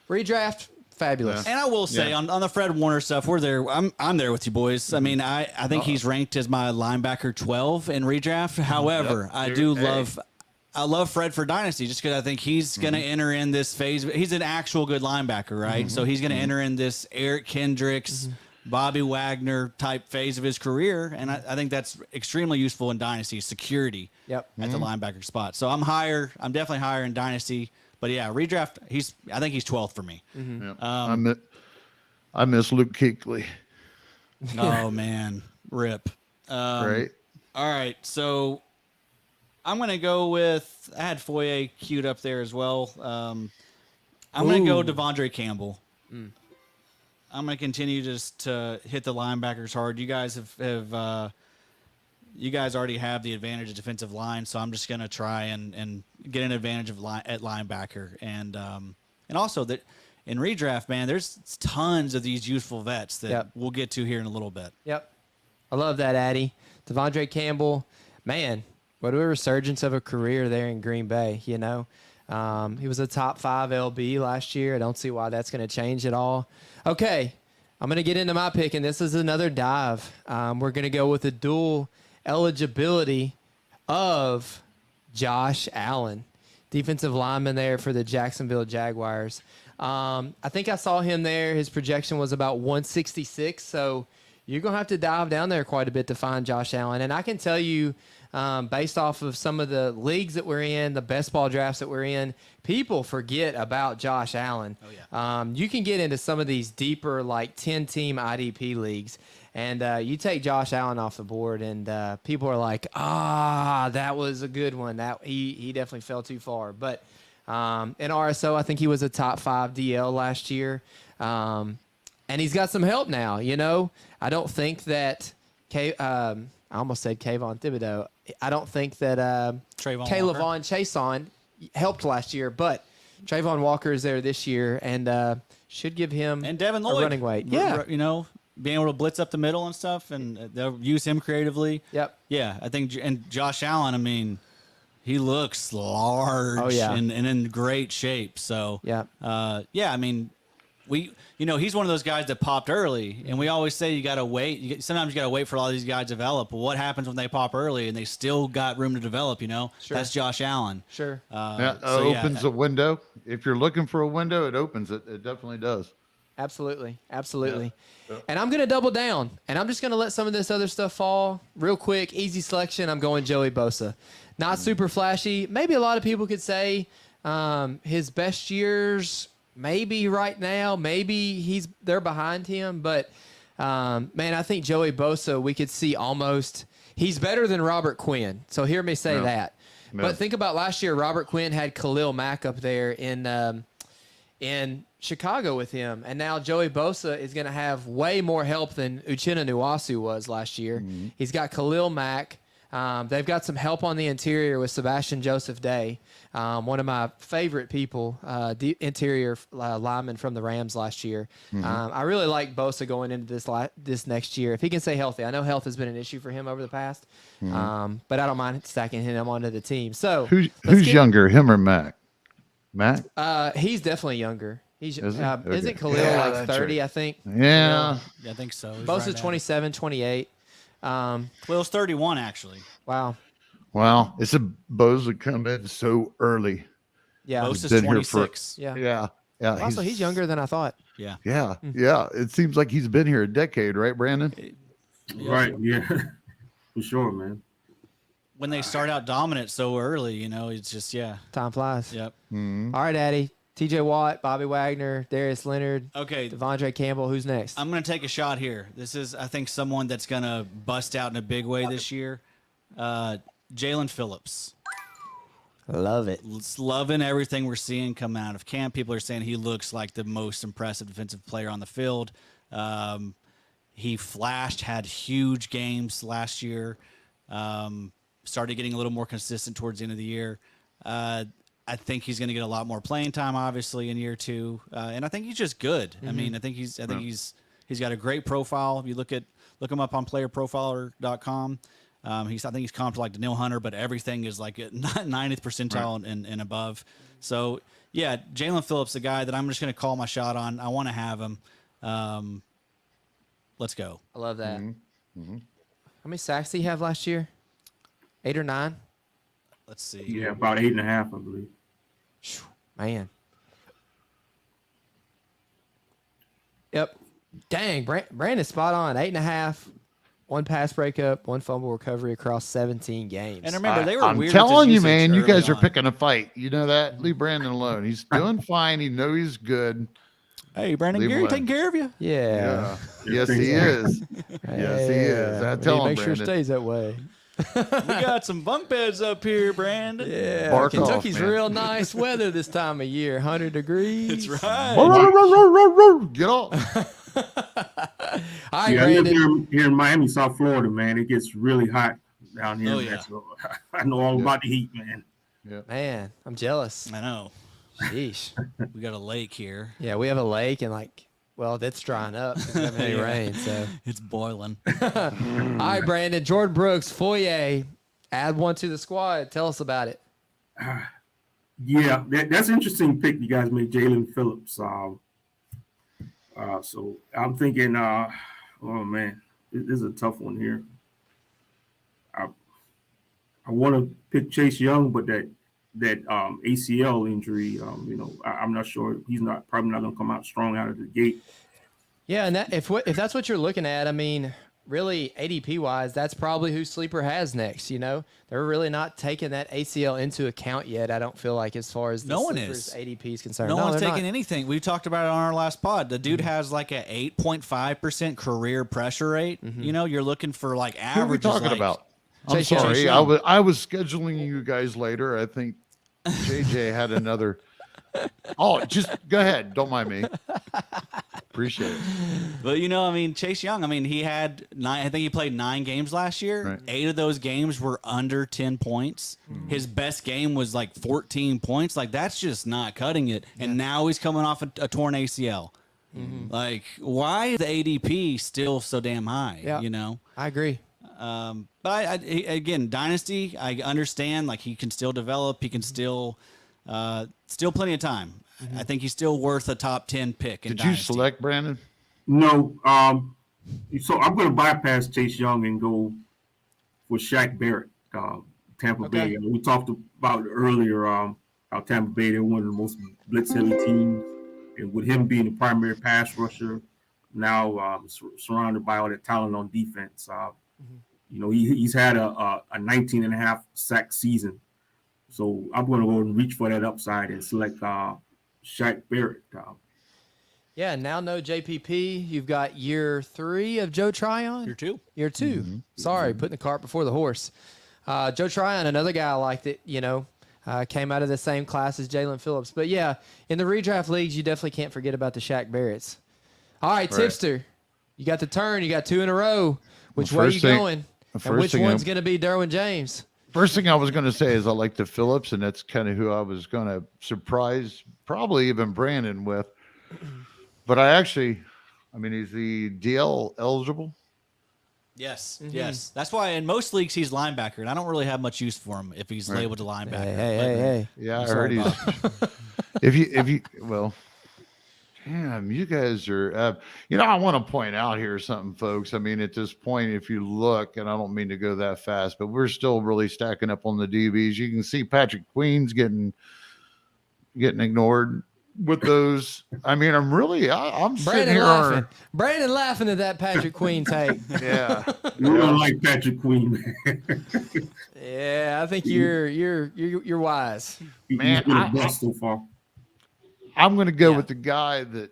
redraft, fabulous. And I will say on the Fred Warner stuff, we're there. I'm there with you boys. I mean, I think he's ranked as my linebacker 12 in redraft. However, I love Fred for Dynasty just because I think he's going to enter in this phase. He's an actual good linebacker, right? So he's going to enter in this Eric Kendricks, Bobby Wagner type phase of his career. And I think that's extremely useful in Dynasty, security at the linebacker spot. So I'm definitely higher in Dynasty. But yeah, redraft, I think he's 12th for me. Yep. I miss Luke Kuechly. Oh, man. Rip. Right. All right. So I'm going to go with, I had Foye queued up there as well. I'm going to go Devondre Campbell. I'm gonna continue just to hit the linebackers hard. You guys you guys already have the advantage of defensive line, so I'm just gonna try and get an advantage of at linebacker, and also that in redraft, man, there's tons of these useful vets that we'll get to here in a little bit. Yep, I love that, Addy. Devondre Campbell, man, what a resurgence of a career there in Green Bay. You know, he was a top 5 LB last year. I don't see why that's going to change at all. Okay, I'm going to get into my pick, and this is another dive. We're going to go with the dual eligibility of Josh Allen, defensive lineman there for the Jacksonville Jaguars. I think I saw him there. His projection was about 166, so you're going to have to dive down there quite a bit to find Josh Allen. And I can tell you, based off of some of the leagues that we're in, the best ball drafts that we're in, people forget about Josh Allen. Oh, yeah. You can get into some of these deeper, like 10-team IDP leagues, and you take Josh Allen off the board, and people are like, that was a good one. That he definitely fell too far. But in RSO, I think he was a top 5 DL last year. And he's got some help now, you know. I don't think that I almost said Kayvon Thibodeau. I don't think that Kayvon Chason helped last year, but Trayvon Walker is there this year and should give him and Devin a Lloyd running weight. Yeah, you know, being able to blitz up the middle and stuff, and they'll use him creatively. Yep. Yeah, I think, and Josh Allen, I mean, he looks large and in great shape. So yeah, I mean, he's one of those guys that popped early, and we always say you got to wait. Sometimes you got to wait for a lot of these guys to develop. But what happens when they pop early and they still got room to develop? You know, That's Josh Allen. Sure. Opens a window. If you're looking for a window, it opens it. It definitely does. Absolutely. Yeah. And I'm going to double down, and I'm just going to let some of this other stuff fall real quick. Easy selection. I'm going Joey Bosa. Not super flashy. Maybe a lot of people could say his best years maybe right now. Maybe they're behind him. But, man, I think Joey Bosa, we could see he's better than Robert Quinn. So hear me say that. Yeah. But think about last year, Robert Quinn had Khalil Mack up there in Chicago with him, and now Joey Bosa is going to have way more help than Uchenna Nwasu was last year. Mm-hmm. He's got Khalil Mack. They've got some help on the interior with Sebastian Joseph Day, one of my favorite people, the interior lineman from the Rams last year. Mm-hmm. I really like Bosa going into this next year. If he can stay healthy, I know health has been an issue for him over the past, but I don't mind stacking him onto the team. So who's younger, him or Mac? Mac? He's definitely younger. Isn't Khalil like 30, right. I think? Yeah. I think so. Bosa's 27, 28. Khalil's 31, actually. Wow. It's a Bosa come in so early. Yeah. Bosa's 26. Yeah. Also, he's younger than I thought. Yeah. Yeah. It seems like he's been here a decade, right, Brandon? Right. Yeah. For sure, man. When they start out dominant so early, you know, it's just, Time flies. Yep. Mm-hmm. All right, Addy. TJ Watt, Bobby Wagner, Darius Leonard, okay, Devondre Campbell. Who's next? I'm going to take a shot here. This is, I think, someone that's going to bust out in a big way this year. Jalen Phillips. Love it. Loving everything we're seeing coming out of camp. People are saying he looks like the most impressive defensive player on the field. He flashed, had huge games last year. Started getting a little more consistent towards the end of the year. I think he's going to get a lot more playing time, obviously, in year 2, and I think he's just good. Mm-hmm. I mean, I think he's got a great profile. If you look him up on PlayerProfiler.com, I think he's comped to like Daniil Hunter, but everything is like at 90th percentile and above. So yeah, Jalen Phillips, the guy that I'm just going to call my shot on. I want to have him. Let's go. I love that. Mm-hmm. Mm-hmm. How many sacks did he have last year? 8 or 9? Let's see. Yeah, about 8.5, I believe. Man. Yep. Dang, Brandon's spot on. 8.5. 1 pass breakup, 1 fumble recovery across 17 games. And remember, they were I'm weird. telling you, man, you guys are on. picking a fight. You know that? Leave Brandon alone. He's doing fine. You know he's good. Hey, Brandon, Gary taking care of you? Yeah. Yes, he is. Yes, he is. I tell him, make sure it stays that way. We got some bunk beds up here, Brandon. Yeah, Bark Kentucky's off, man. real nice weather this time of year. 100 degrees. That's right. Get off. All right, Yeah, I live Brandon. here in Miami, South Florida, man. It gets really hot down here. Oh, man. yeah. So I know all about the heat, man. Man, I'm jealous. I know. Sheesh. We got a lake here. Yeah, we have a lake and well, that's drying up. It's having any Yeah. rain, so. It's boiling. All right, Brandon. Jordan Brooks, Foyer, add one to the squad. Tell us about it. Yeah, that's an interesting pick you guys made, Jalen Phillips. So I'm thinking, oh man, this is a tough one here. I want to pick Chase Young, but that ACL injury, I'm not sure. He's probably not going to come out strong out of the gate. Yeah, and if that's what you're looking at, I mean, really ADP wise, that's probably who Sleeper has next. They're really not taking that ACL into account yet. I don't feel like as far as No one Sleeper's is. ADP is concerned. No one's they're taking not. anything. We talked about it on our last pod. The dude has like a 8.5% career pressure rate. You're looking for like Who are we averages. talking like, about? I'm Chase Young. sorry. Chase I Young. was scheduling you guys later. I think JJ had another. Oh, just go ahead. Don't mind me. Appreciate it. But Chase Young. He had 9. I think he played 9 games last year. Right. 8 of those games were under 10 points. His best game was like 14 points. Like that's just not cutting it. And now he's coming off a torn ACL. Like why is the ADP still so damn high? Yeah. I agree. But again, Dynasty, I understand. Like he can still develop. He can still plenty of time. I think he's still worth a top 10 pick. In Did you Dynasty. select Brandon? No, so I'm going to bypass Chase Young and go for Shaq Barrett, Tampa Bay. We talked about earlier how Tampa Bay, they're one of the most blitz-heavy teams, and with him being the primary pass rusher, now surrounded by all that talent on defense. He's had a 19 and a half sack season. So I'm going to go and reach for that upside and select Shaq Barrett. Yeah, now no JPP. You've got year 3 of Joe Tryon. Year 2. Year 2. Sorry, putting the cart before the horse. Joe Tryon, another guy I liked it, came out of the same class as Jalen Phillips. But yeah, in the redraft leagues, you definitely can't forget about the Shaq Barretts. All right, Tipster, you got the turn. You got 2 in a row. Which way are you going? And which one's going to be Derwin James? First thing I was going to say is I like the Phillips, and that's kind of who I was going to surprise, probably even Brandon with. But he's the DL eligible. Yes, yes. That's why in most leagues he's linebacker, and I don't really have much use for him if he's labeled a linebacker. Hey. Yeah, I I'm heard sorry, he's. Damn, you guys are. I want to point out here something, folks. At this point, if you look, and I don't mean to go that fast, but we're still really stacking up on the DBs. You can see Patrick Queen's getting ignored with those. I'm Brandon sitting here. laughing. Brandon laughing at that Patrick Queen take. Yeah, You don't like Patrick Queen, man. Yeah, I think you're wise. Man, He's been a bust so far. I'm going to go with the guy that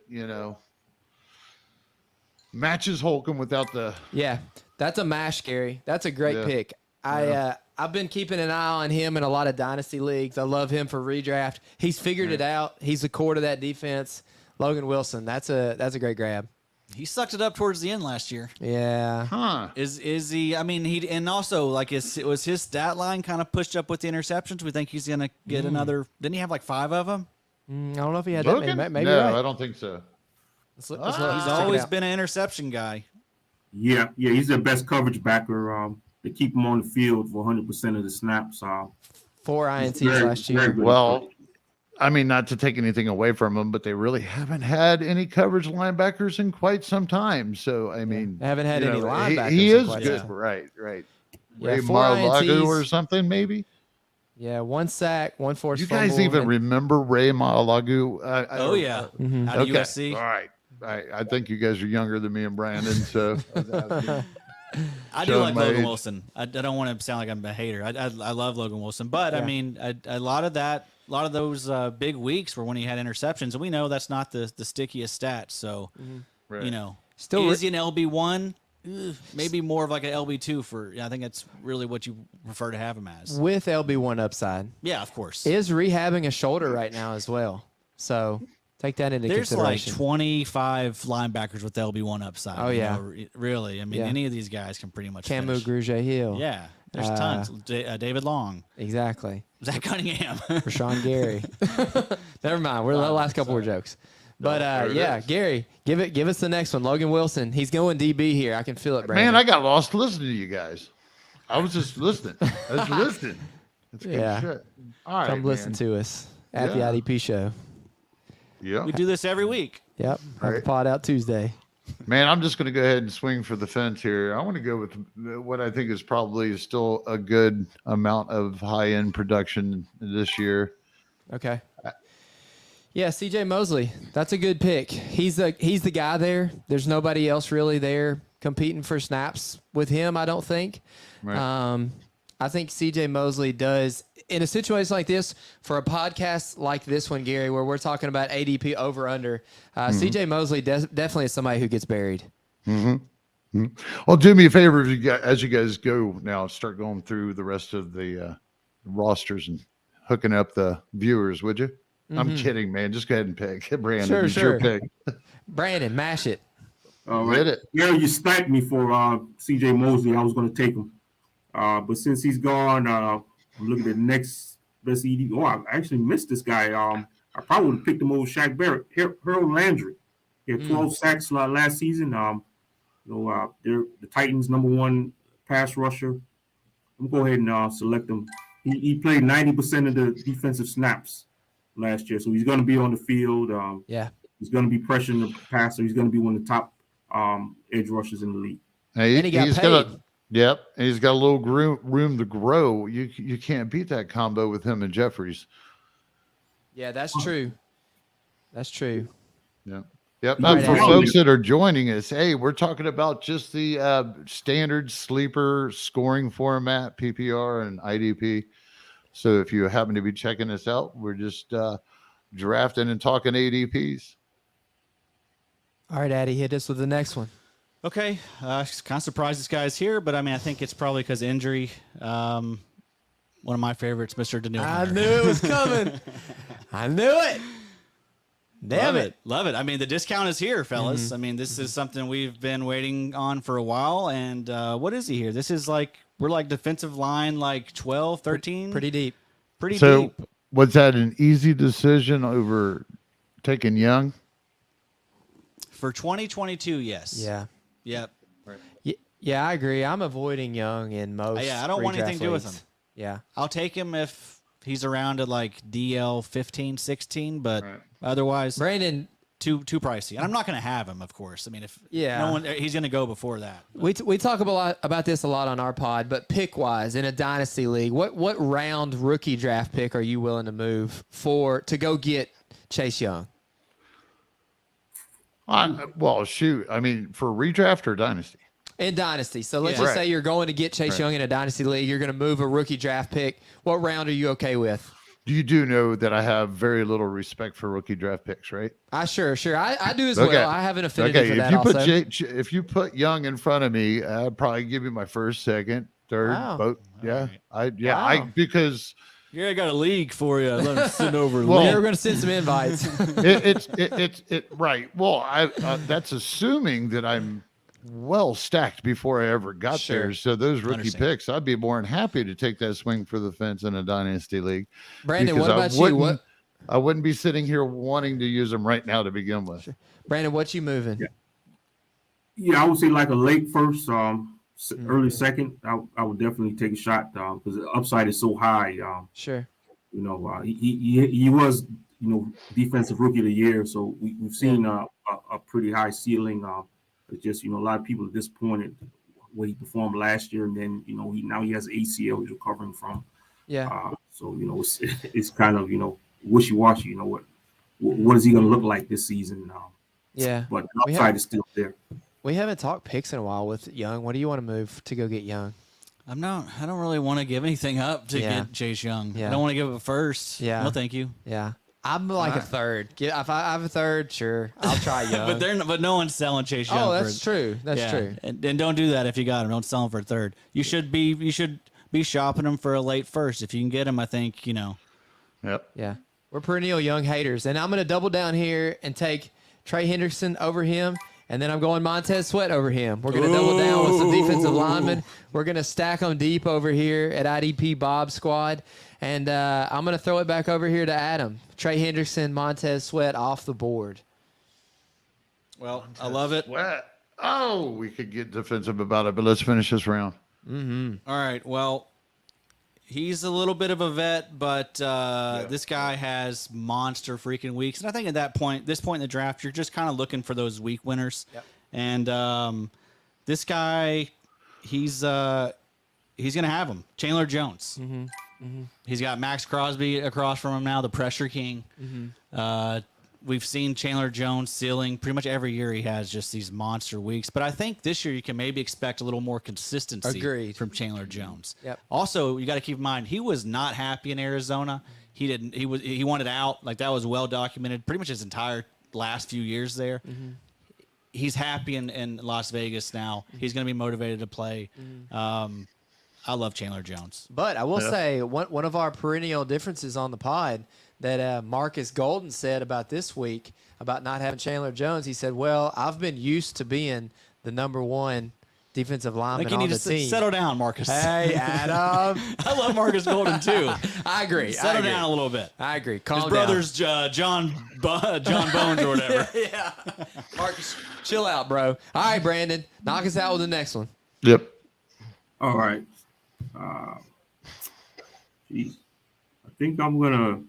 matches Holcomb without the. Yeah, that's a mash, Gary. That's a great pick. I've been keeping an eye on him in a lot of dynasty leagues. I love him for redraft. He's figured it out. He's the core to that defense. Logan Wilson. That's a great grab. He sucked it up towards the end last year. Yeah. Huh. Is he? And also was his stat line kind of pushed up with the interceptions? We think he's gonna get another. Didn't he have like 5 of them? I don't know if he had Logan? that many. Maybe No, right. I don't think so. Let's look, He's check it always out. been an interception guy. Yeah, he's the best coverage backer. They keep him on the field for 100% of the snaps. 4 INTs last year. good. Well, not to take anything away from him, but they really haven't had any coverage linebackers in quite some time. So, They haven't had any linebackers. He in is quite good. some time. Right. Yeah, Ray 4 Mar-a-Lago INTs. or something, maybe. Yeah, 1 sack, 1 forced You fumble. guys even and- remember Ray Mar-a-Lago? Oh yeah, Mhm. out of Okay. USC. All right. I think you guys are younger than me and Brandon, so I do Showing like my Logan age. Wilson. I don't want to sound like I'm a hater. I love Logan Wilson, but Yeah. a lot of those big weeks were when he had interceptions, and we know that's not the stickiest stat. So right. Still is he an LB1? Maybe more of like an LB2 I think that's really what you prefer to have him as. with LB1 upside. Yeah, of course. Is rehabbing a shoulder right now as well. So Take that into There's like consideration. 25 linebackers with LB1 upside. Oh, you yeah. know, really. I mean, Yeah. any of these guys can pretty much Camu finish. Grugier Hill. Yeah, there's tons. David Long, Exactly. Zach Cunningham. Rashawn Gary. Never mind. We're the last couple more jokes. But there it yeah, is. Gary, give us the next one. Logan Wilson. He's going DB here. I can feel it, Brandon. Man, I got lost listening to you guys. I was just listening. I was listening. That's good Yeah. shit. All right, Come listen man. to us at the Yeah. IDP show. Yeah. We do this every week. Yep. Have the Right. pod out Tuesday. Man, I'm just going to go ahead and swing for the fence here. I want to go with what I think is probably still a good amount of high-end production this year. Okay. Yeah, CJ Mosley. That's a good pick. He's the guy there. There's nobody else really there competing for snaps with him, I don't think. Right. I think CJ Mosley does in a situation like this, for a podcast like this one, Gary, where we're talking about ADP over under. CJ Mosley definitely is somebody who gets buried. Well, do me a favor if you guys, as you guys go now, start going through the rest of the rosters and hooking up the viewers, would you? I'm kidding, man. Just go ahead and pick. Brandon, Sure, it's your sure. pick. Brandon, mash it. All Hit right. it. Yeah, you sniped me for CJ Mosley. I was going to take him. But since he's gone, I'm looking at the next best ED. Oh, I actually missed this guy. I probably would have picked him over Shaq Barrett. Harold Landry. He had 12 sacks last season. They're the Titans' #1 pass rusher. I'm going to go ahead and select him. He played 90% of the defensive snaps last year, so he's going to be on the field. Yeah. He's going to be pressuring the passer. He's going to be one of the top edge rushers in the league. Hey, And he got he's paid. Yep, and he's got a little room to grow. You can't beat that combo with him and Jeffries. Yeah, that's true. That's true. Yeah. Yep. Right, For Andy. folks that are joining us, hey, we're talking about just the standard sleeper scoring format, PPR and IDP. So if you happen to be checking us out, we're just drafting and talking ADPs. All right, Addy, hit us with the next one. Okay, kind of surprised this guy's here, but I mean, I think it's probably because injury. One of my favorites, Mr. Daniil. I knew it was coming. I knew it. Damn it. Love it. I mean, the discount is here, fellas. I mean, this is something we've been waiting on for a while. And what is he here? This is like, we're like defensive line, like 12, 13. Pretty deep. Pretty So deep. was that an easy decision over taking Young? For 2022, yes. Yeah. Yep. Yeah, I agree. I'm avoiding Young in most. Yeah, I don't want anything redraft to do with leagues. him. Yeah. I'll take him if he's around at like DL 15, 16, but Right. otherwise Brandon, too pricey. And I'm not going to have him, of course. I mean, if Yeah. no one, he's going to go before that. we talk about this a lot on our pod, but pick wise in a dynasty league, what round rookie draft pick are you willing to move to go get Chase Young? Well, shoot. I mean, for redraft or dynasty? In dynasty. So let's Yeah. just Right. say you're going to get Chase Right. Young in a dynasty league. You're going to move a rookie draft pick. What round are you okay with? You do know that I have very little respect for rookie draft picks, right? I sure. I do as Okay. well. I have an affinity Okay, for if that you also. put if you put Young in front of me, I'd probably give you my first, second, third Wow. vote. Yeah, right. Wow. because Yeah, I got a league for you. Let me send over. Well, Yeah, we're going to send some invites. it's right. Well, that's assuming that I'm well stacked before I ever got Sure. there. So those rookie Understand. picks, I'd be more than happy to take that swing for the fence in a dynasty league. Brandon, because what I about you? wouldn't- I wouldn't be sitting here wanting to use them right now to begin with. Brandon, what you moving? Yeah, I would say like a late first, early second. I would definitely take a shot because the upside is so high. Sure. He was defensive rookie of the year, so we've seen a pretty high ceiling. It's just a lot of people are disappointed what he performed last year, and then now he has ACL he's recovering from. Yeah. So it's kind of wishy-washy. What is he going to look like this season? Yeah. But the upside is still there. We haven't talked picks in a while with Young. What do you want to move to go get Young? I don't really want to give anything up to Yeah. get Chase Young. Yeah. I don't want to give it first. Yeah. No, thank you. Yeah. I'm like a third. If I have a third, sure. I'll try Young. But no one's selling Chase Young. Oh, that's true. That's yeah. true. And don't do that if you got him. Don't sell him for a third. You should be shopping him for a late first if you can get him. I think Yep. Yeah. We're perennial young haters. And I'm going to double down here and take Trey Henderson over him. And then I'm going Montez Sweat over him. We're going to double down with some defensive linemen. We're going to stack them deep over here at IDP Bob's squad. And I'm going to throw it back over here to Adam. Trey Henderson, Montez Sweat off the board. Well, I love it. Sweat. Oh, we could get defensive about it, but let's finish this round. All right. Well, he's a little bit of a vet, but this guy has monster freaking weeks. And I think at this point in the draft, you're just kind of looking for those week winners. Yep. And this guy, he's going to have him. Chandler Jones. He's got Max Crosby across from him now, the pressure king. We've seen Chandler Jones ceiling pretty much every year. He has just these monster weeks, but I think this year you can maybe expect a little more consistency Agreed. from Chandler Jones. Yep. Also, you got to keep in mind he was not happy in Arizona. He wanted out. Like, that was well documented. Pretty much his entire last few years there. He's happy in Las Vegas now. He's going to be motivated to play. I love Chandler Jones. But I will say one of our perennial differences on the pod that Marcus Golden said about this week about not having Chandler Jones. He said, well, I've been used to being the number one defensive I lineman think you on need the to team. settle down, Marcus. Hey, Adam. I love Marcus Golden, too. I agree. Settle down a little bit. I agree. Calm His brother's John Bones or whatever. yeah. Marcus, chill out, bro. All right, Brandon. Knock us out with the next one. Yep. All right. Geez. I think I'm gonna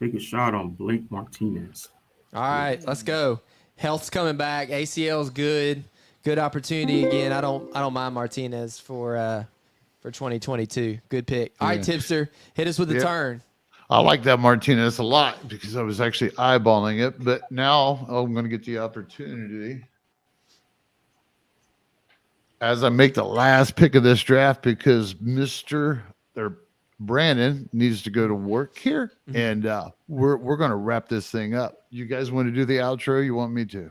take a shot on Blake Martinez. All right, let's go. Health's coming back. ACL's good. Good opportunity again. I don't mind Martinez for 2022. Good pick. All right, Tipster, hit us with the turn. I like that Martinez a lot because I was actually eyeballing it, but now I'm going to get the opportunity as I make the last pick of this draft because Brandon needs to go to work here, and we're going to wrap this thing up. You guys want to do the outro? You want me to?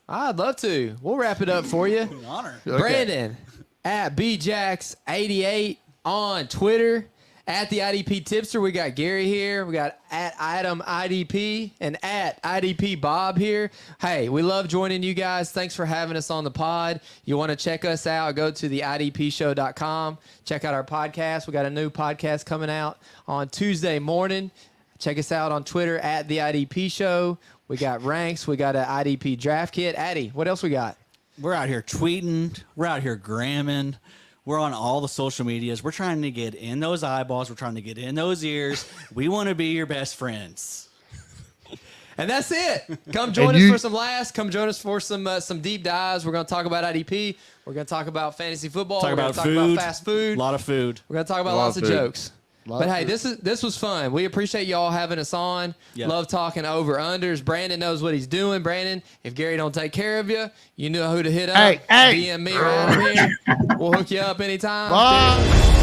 I'd love to. We'll wrap it up for you. An honor. Okay. Brandon at bjax88 on Twitter. At the IDP Tipster, we got Gary here. We got at Item IDP and at IDP Bob here. Hey, we love joining you guys. Thanks for having us on the pod. You want to check us out, go to the IDPshow.com. Check out our podcast. We got a new podcast coming out on Tuesday morning. Check us out on Twitter at the IDP Show. We got ranks. We got an IDP draft kit. Addy, what else we got? We're out here tweeting. We're out here gramming. We're on all the social medias. We're trying to get in those eyeballs. We're trying to get in those ears. We want to be your best friends. And that's it. Come join us for some laughs. Come join us for some deep dives. We're going to talk about IDP. We're going to talk about fantasy football. Talk We're going about to talk food. about fast food. A lot of food. We're going to talk about lots of jokes. But hey, this was fun. We appreciate y'all having us on. Yep. Love talking over unders. Brandon knows what he's doing. Brandon, if Gary don't take care of you, you know who to hit up. Hey. DM me right here. We'll hook you up anytime. Bye.